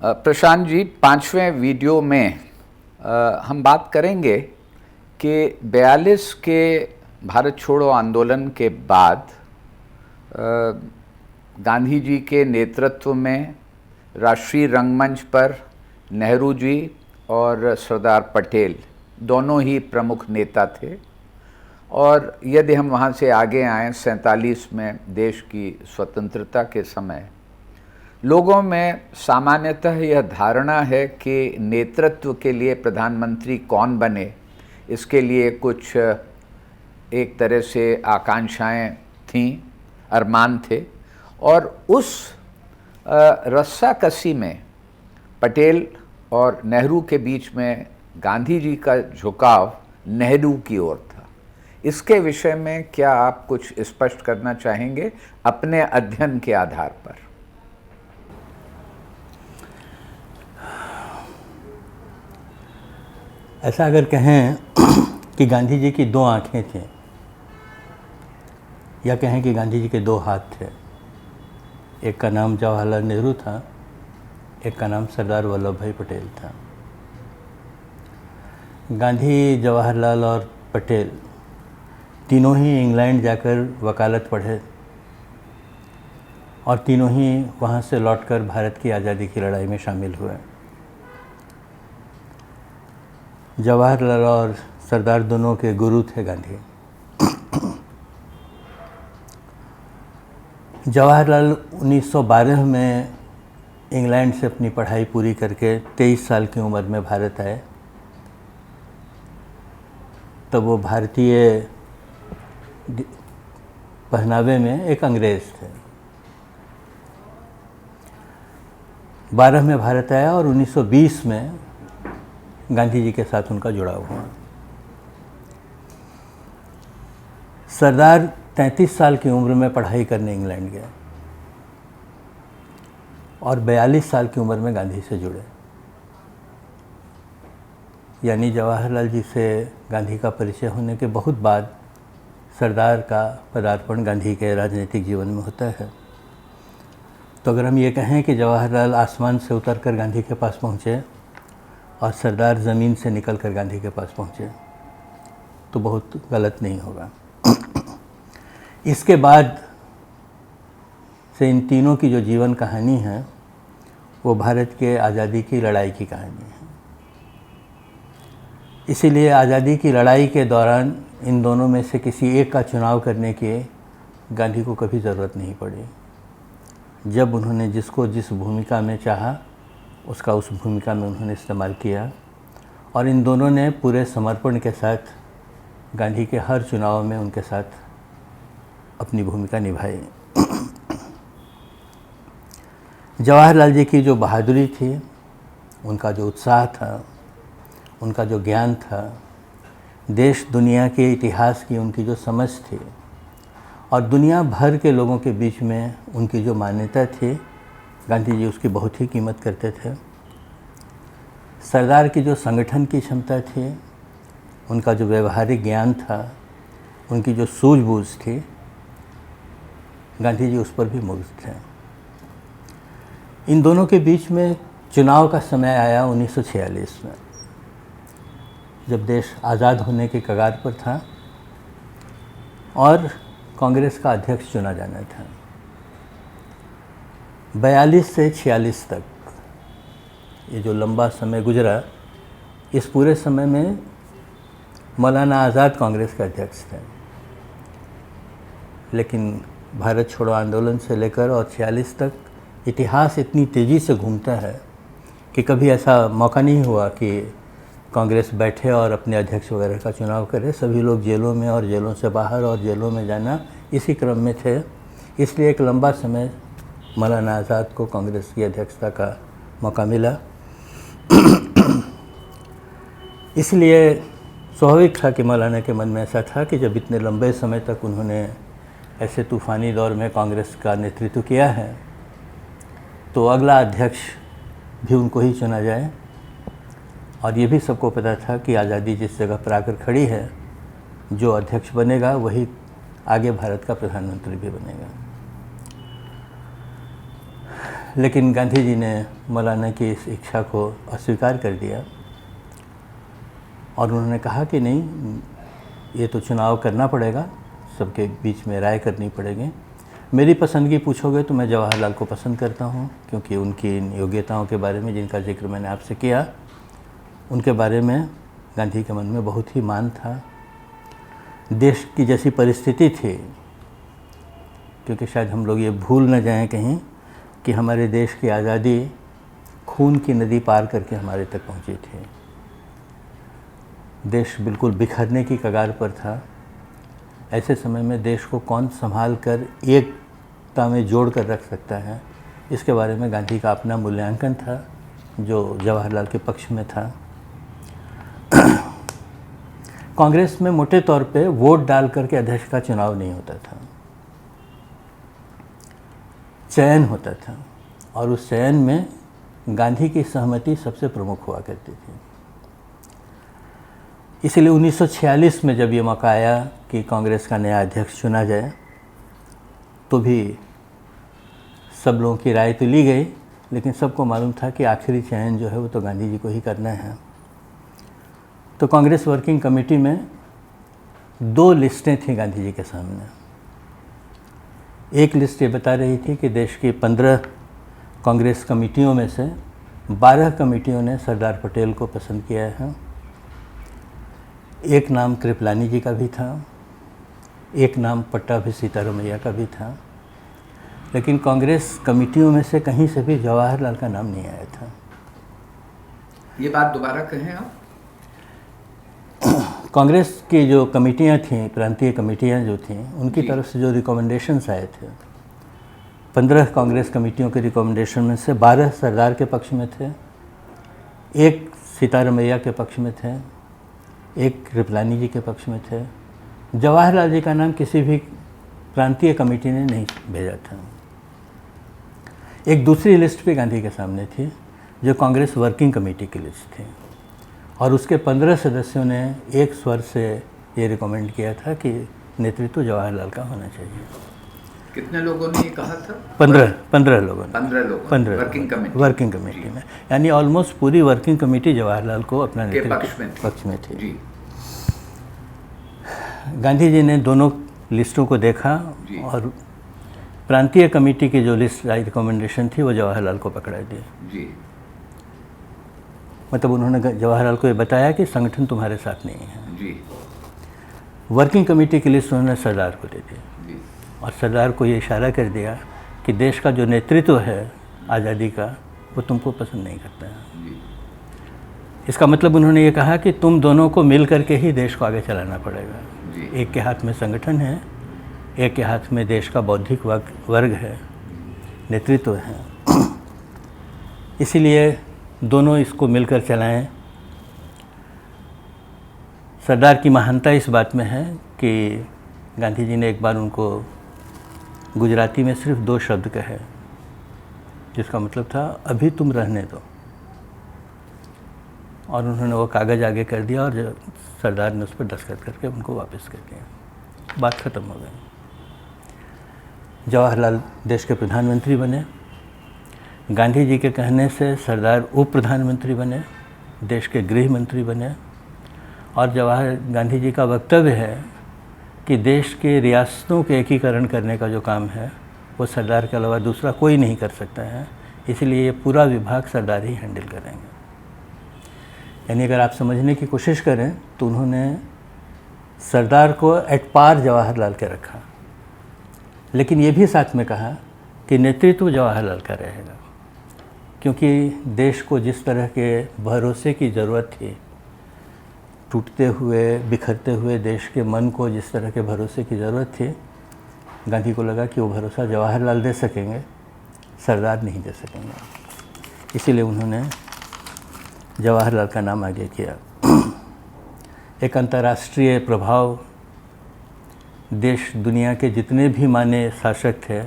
प्रशांत जी, 5वें वीडियो में हम बात करेंगे कि 42 के भारत छोड़ो आंदोलन के बाद गांधी जी के नेतृत्व में राष्ट्रीय रंगमंच पर नेहरू जी और सरदार पटेल दोनों ही प्रमुख नेता थे। और यदि हम वहाँ से आगे आएँ 47 में देश की स्वतंत्रता के समय, लोगों में सामान्यतः यह धारणा है कि नेतृत्व के लिए प्रधानमंत्री कौन बने, इसके लिए कुछ एक तरह से आकांक्षाएं थीं, अरमान थे। और उस रस्साकसी में पटेल और नेहरू के बीच में गांधी जी का झुकाव नेहरू की ओर था। इसके विषय में क्या आप कुछ स्पष्ट करना चाहेंगे अपने अध्ययन के आधार पर? ऐसा अगर कहें कि गांधी जी की दो आंखें थीं, या कहें कि गांधी जी के दो हाथ थे, एक का नाम जवाहरलाल नेहरू था, एक का नाम सरदार वल्लभ भाई पटेल था। गांधी, जवाहरलाल और पटेल तीनों ही इंग्लैंड जाकर वकालत पढ़े और तीनों ही वहाँ से लौटकर भारत की आज़ादी की लड़ाई में शामिल हुए। जवाहरलाल और सरदार दोनों के गुरु थे गांधी। जवाहरलाल 1912 में इंग्लैंड से अपनी पढ़ाई पूरी करके 23 साल की उम्र में भारत आए। तब वो भारतीय पहनावे में एक अंग्रेज़ थे। 12 में भारत आया और 1920 में गांधी जी के साथ उनका जुड़ाव हुआ। सरदार 33 साल की उम्र में पढ़ाई करने इंग्लैंड गए और 42 साल की उम्र में गांधी से जुड़े। यानी जवाहरलाल जी से गांधी का परिचय होने के बहुत बाद सरदार का पदार्पण गांधी के राजनीतिक जीवन में होता है। तो अगर हम ये कहें कि जवाहरलाल आसमान से उतरकर गांधी के पास पहुँचे और सरदार ज़मीन से निकलकर गांधी के पास पहुँचे, तो बहुत गलत नहीं होगा। इसके बाद से इन तीनों की जो जीवन कहानी है वो भारत के आज़ादी की लड़ाई की कहानी है। इसीलिए आज़ादी की लड़ाई के दौरान इन दोनों में से किसी एक का चुनाव करने की गांधी को कभी ज़रूरत नहीं पड़ी। जब उन्होंने जिसको जिस भूमिका में चाहा उसका उस भूमिका में उन्होंने इस्तेमाल किया और इन दोनों ने पूरे समर्पण के साथ गांधी के हर चुनाव में उनके साथ अपनी भूमिका निभाई। जवाहरलाल जी की जो बहादुरी थी, उनका जो उत्साह था, उनका जो ज्ञान था, देश दुनिया के इतिहास की उनकी जो समझ थी और दुनिया भर के लोगों के बीच में उनकी जो मान्यता थी, गांधी जी उसकी बहुत ही कीमत करते थे। सरदार की जो संगठन की क्षमता थी, उनका जो व्यवहारिक ज्ञान था, उनकी जो सूझबूझ थी, गांधी जी उस पर भी मुग्ध थे। इन दोनों के बीच में चुनाव का समय आया 1946 में, जब देश आज़ाद होने के कगार पर था और कांग्रेस का अध्यक्ष चुना जाना था। 42 से 46 तक ये जो लंबा समय गुजरा, इस पूरे समय में मौलाना आज़ाद कांग्रेस के अध्यक्ष थे। लेकिन भारत छोड़ो आंदोलन से लेकर और 46 तक इतिहास इतनी तेज़ी से घूमता है कि कभी ऐसा मौका नहीं हुआ कि कांग्रेस बैठे और अपने अध्यक्ष वगैरह का चुनाव करे। सभी लोग जेलों में और जेलों से बाहर और जेलों में जाना इसी क्रम में थे। इसलिए एक लंबा समय मौलाना आज़ाद को कांग्रेस की अध्यक्षता का मौका मिला। इसलिए स्वाभाविक था कि मौलाना के मन में ऐसा था कि जब इतने लंबे समय तक उन्होंने ऐसे तूफ़ानी दौर में कांग्रेस का नेतृत्व किया है, तो अगला अध्यक्ष भी उनको ही चुना जाए। और ये भी सबको पता था कि आज़ादी जिस जगह पर आकर खड़ी है, जो अध्यक्ष बनेगा वही आगे भारत का प्रधानमंत्री भी बनेगा। लेकिन गांधी जी ने मौलाना की इस इच्छा को अस्वीकार कर दिया और उन्होंने कहा कि नहीं, ये तो चुनाव करना पड़ेगा, सबके बीच में राय करनी पड़ेगी। मेरी पसंदगी पूछोगे तो मैं जवाहरलाल को पसंद करता हूँ, क्योंकि उनकी इन योग्यताओं के बारे में जिनका जिक्र मैंने आपसे किया, उनके बारे में गांधी के मन में बहुत ही मान था। देश की जैसी परिस्थिति थी, क्योंकि शायद हम लोग ये भूल न जाएं कहीं कि हमारे देश की आज़ादी खून की नदी पार करके हमारे तक पहुंची थी। देश बिल्कुल बिखरने की कगार पर था। ऐसे समय में देश को कौन संभाल कर एकता में जोड़ कर रख सकता है, इसके बारे में गांधी का अपना मूल्यांकन था, जो जवाहरलाल के पक्ष में था। कांग्रेस में मोटे तौर पे वोट डाल करके अध्यक्ष का चुनाव नहीं होता था, चयन होता था, और उस चयन में गांधी की सहमति सबसे प्रमुख हुआ करती थी। इसलिए 1946 में जब ये मौका आया कि कांग्रेस का नया अध्यक्ष चुना जाए, तो भी सब लोगों की राय तो ली गई, लेकिन सबको मालूम था कि आखिरी चयन जो है वो तो गांधी जी को ही करना है। तो कांग्रेस वर्किंग कमेटी में 2 लिस्टें थीं गांधी जी के सामने। एक लिस्ट ये बता रही थी कि देश की 15 कांग्रेस कमेटियों में से 12 कमेटियों ने सरदार पटेल को पसंद किया है। एक नाम कृपलानी जी का भी था, एक नाम पट्टाभी सीतारमैया का भी था, लेकिन कांग्रेस कमेटियों में से कहीं से भी जवाहरलाल का नाम नहीं आया था। ये बात दोबारा कहें आप। कांग्रेस की जो कमेटियां थीं, प्रांतीय कमेटियां जो थीं, उनकी तरफ से जो रिकमेंडेशंस आए थे, 15 कांग्रेस कमेटियों के रिकमेंडेशन में से 12 सरदार के पक्ष में थे, एक सीतारमैया के पक्ष में थे, एक कृपलानी जी के पक्ष में थे। जवाहरलाल जी का नाम किसी भी प्रांतीय कमेटी ने नहीं भेजा था। एक दूसरी लिस्ट भी गांधी के सामने थी, जो कांग्रेस वर्किंग कमेटी की लिस्ट थी, और उसके 15 सदस्यों ने एक स्वर से ये रिकमेंड किया था कि नेतृत्व जवाहरलाल का होना चाहिए। कितने लोगों ने ये कहा था? 15 लोगों ने। 15 वर्किंग कमेटी में, यानी ऑलमोस्ट पूरी वर्किंग कमेटी जवाहरलाल को अपना नेतृत्व पक्ष में थी। जी। गांधी जी ने दोनों लिस्टों को देखा और प्रांतीय कमेटी की जो लिस्ट रिकमेंडेशन थी वो जवाहरलाल को पकड़ा दी। जी। मतलब उन्होंने जवाहरलाल को ये बताया कि संगठन तुम्हारे साथ नहीं है। जी। वर्किंग कमेटी की लिस्ट उन्होंने सरदार को दे दी, और सरदार को ये इशारा कर दिया कि देश का जो नेतृत्व है आज़ादी का, वो तुमको पसंद नहीं करता है। इसका मतलब उन्होंने ये कहा कि तुम दोनों को मिल करके ही देश को आगे चलाना पड़ेगा। एक के हाथ में संगठन है, एक के हाथ में देश का बौद्धिक वर्ग है, नेतृत्व है। इसीलिए दोनों इसको मिलकर चलाएं। सरदार की महानता इस बात में है कि गांधी जी ने एक बार उनको गुजराती में सिर्फ 2 शब्द कहे, जिसका मतलब था अभी तुम रहने दो, और उन्होंने वो कागज़ आगे कर दिया और सरदार ने उस पर दस्तखत करके उनको वापस कर दिया। बात ख़त्म हो गई। जवाहरलाल देश के प्रधानमंत्री बने। गांधी जी के कहने से सरदार उप प्रधानमंत्री बने, देश के गृह मंत्री बने, और गांधी जी का वक्तव्य है कि देश के रियासतों के एकीकरण करने का जो काम है वो सरदार के अलावा दूसरा कोई नहीं कर सकता है, इसलिए ये पूरा विभाग सरदार ही हैंडल करेंगे। यानी अगर आप समझने की कोशिश करें तो उन्होंने सरदार को एट पार जवाहरलाल के रखा, लेकिन ये भी साथ में कहा कि नेतृत्व जवाहरलाल का रहेगा, क्योंकि देश को जिस तरह के भरोसे की ज़रूरत थी, टूटते हुए बिखरते हुए देश के मन को जिस तरह के भरोसे की ज़रूरत थी, गांधी को लगा कि वो भरोसा जवाहरलाल दे सकेंगे, सरदार नहीं दे सकेंगे। इसीलिए उन्होंने जवाहरलाल का नाम आगे किया। एक अंतर्राष्ट्रीय प्रभाव, देश दुनिया के जितने भी माने शासक थे,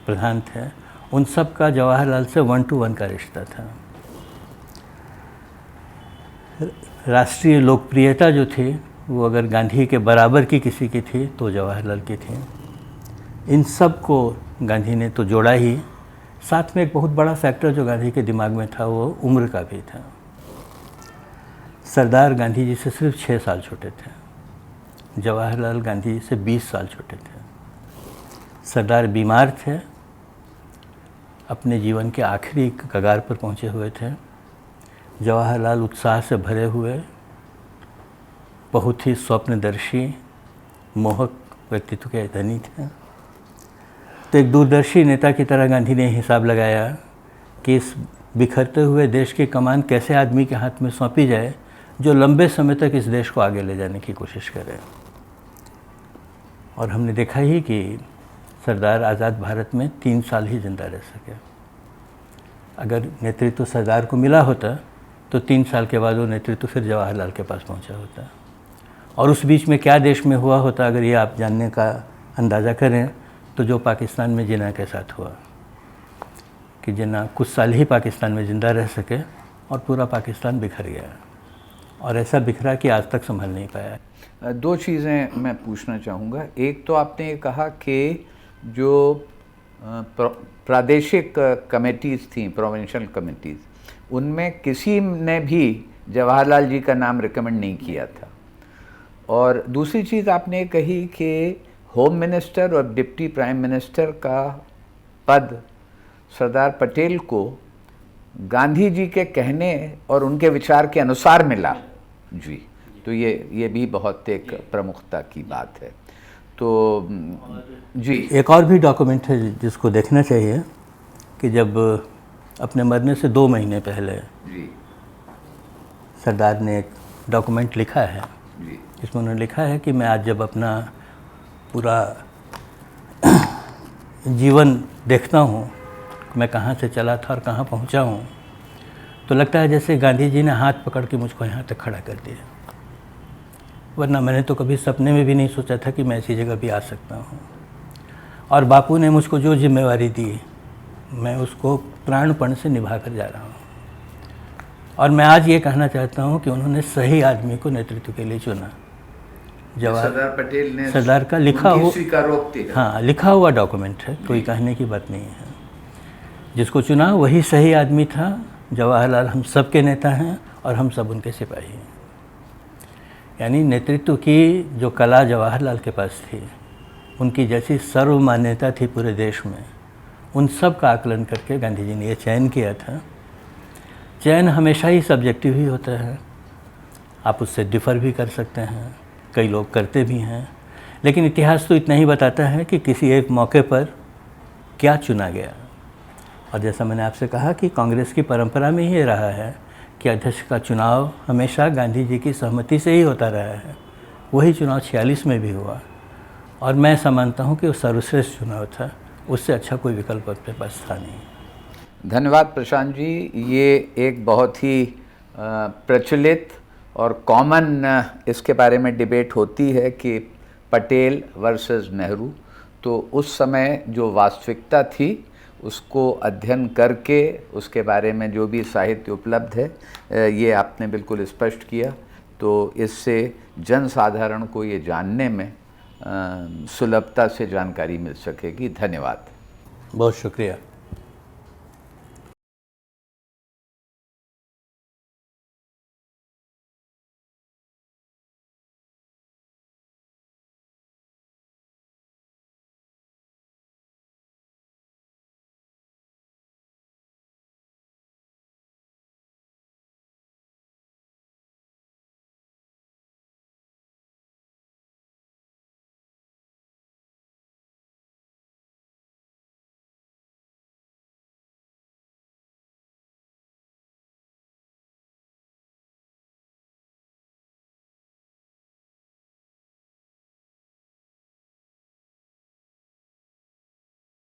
प्रधान थे, उन सब का जवाहरलाल से 1 to 1 का रिश्ता था। राष्ट्रीय लोकप्रियता जो थी वो अगर गांधी के बराबर की किसी की थी तो जवाहरलाल की थी। इन सब को गांधी ने तो जोड़ा ही, साथ में एक बहुत बड़ा फैक्टर जो गांधी के दिमाग में था वो उम्र का भी था। सरदार गांधी जी से सिर्फ 6 साल छोटे थे, जवाहरलाल गांधी जी से 20 साल छोटे थे। सरदार बीमार थे, अपने जीवन के आखिरी कगार पर पहुंचे हुए थे। जवाहरलाल उत्साह से भरे हुए, बहुत ही स्वप्नदर्शी, मोहक व्यक्तित्व के धनी थे। तो एक दूरदर्शी नेता की तरह गांधी ने हिसाब लगाया कि इस बिखरते हुए देश की कमान कैसे आदमी के हाथ में सौंपी जाए जो लंबे समय तक इस देश को आगे ले जाने की कोशिश करे। और हमने देखा ही कि सरदार आज़ाद भारत में 3 साल ही जिंदा रह सके। अगर नेतृत्व सरदार को मिला होता तो 3 साल के बाद वो नेतृत्व फिर जवाहरलाल के पास पहुंचा होता। और उस बीच में क्या देश में हुआ होता, अगर ये आप जानने का अंदाज़ा करें तो जो पाकिस्तान में जिन्ना के साथ हुआ कि जिन्ना कुछ साल ही पाकिस्तान में ज़िंदा रह सके और पूरा पाकिस्तान बिखर गया, और ऐसा बिखरा कि आज तक संभल नहीं पाया। 2 चीज़ें मैं पूछना चाहूँगा। एक तो आपने ये कहा कि जो प्रादेशिक कमेटीज़ थी, प्रोविंशियल कमेटीज़, उनमें किसी ने भी जवाहरलाल जी का नाम रिकमेंड नहीं किया था। और दूसरी चीज़ आपने कही कि होम मिनिस्टर और डिप्टी प्राइम मिनिस्टर का पद सरदार पटेल को गांधी जी के कहने और उनके विचार के अनुसार मिला जी। तो ये भी बहुत एक प्रमुखता की बात है। तो जी, एक और भी डॉक्यूमेंट है जिसको देखना चाहिए कि जब अपने मरने से 2 महीने पहले जी सरदार ने एक डॉक्यूमेंट लिखा है जी इसमें उन्होंने लिखा है कि मैं आज जब अपना पूरा जीवन देखता हूँ, मैं कहाँ से चला था और कहाँ पहुँचा हूँ, तो लगता है जैसे गांधी जी ने हाथ पकड़ के मुझको यहाँ तक खड़ा कर दिया। वरना मैंने तो कभी सपने में भी नहीं सोचा था कि मैं ऐसी जगह भी आ सकता हूँ। और बापू ने मुझको जो जिम्मेवारी दी, मैं उसको प्राणपण से निभा कर जा रहा हूँ। और मैं आज ये कहना चाहता हूँ कि उन्होंने सही आदमी को नेतृत्व के लिए चुना। सरदार पटेल ने सरदार का लिखा हुआ, स्वीकारोक्ति है। हाँ, लिखा हुआ डॉक्यूमेंट है, कोई कहने की बात नहीं है। जिसको चुना वही सही आदमी था। जवाहरलाल हम सब के नेता हैं और हम सब उनके सिपाही हैं। यानी नेतृत्व की जो कला जवाहरलाल के पास थी, उनकी जैसी सर्वमान्यता थी पूरे देश में, उन सब का आकलन करके गांधी जी ने ये चयन किया था। चयन हमेशा ही सब्जेक्टिव ही होता है, आप उससे डिफ़र भी कर सकते हैं, कई लोग करते भी हैं, लेकिन इतिहास तो इतना ही बताता है कि किसी एक मौके पर क्या चुना गया। और जैसा मैंने आपसे कहा कि कांग्रेस की परंपरा में ये रहा है कि अध्यक्ष का चुनाव हमेशा गांधी जी की सहमति से ही होता रहा है। वही चुनाव 46 में भी हुआ, और मैं ऐसा मानता हूँ कि वो सर्वश्रेष्ठ चुनाव था। उससे अच्छा कोई विकल्प अपने पास था नहीं। धन्यवाद प्रशांत जी। ये एक बहुत ही प्रचलित और कॉमन इसके बारे में डिबेट होती है कि पटेल वर्सेस नेहरू। तो उस समय जो वास्तविकता थी उसको अध्ययन करके उसके बारे में जो भी साहित्य उपलब्ध है ये आपने बिल्कुल स्पष्ट किया। तो इससे जन साधारण को ये जानने में सुलभता से जानकारी मिल सकेगी। धन्यवाद। बहुत शुक्रिया।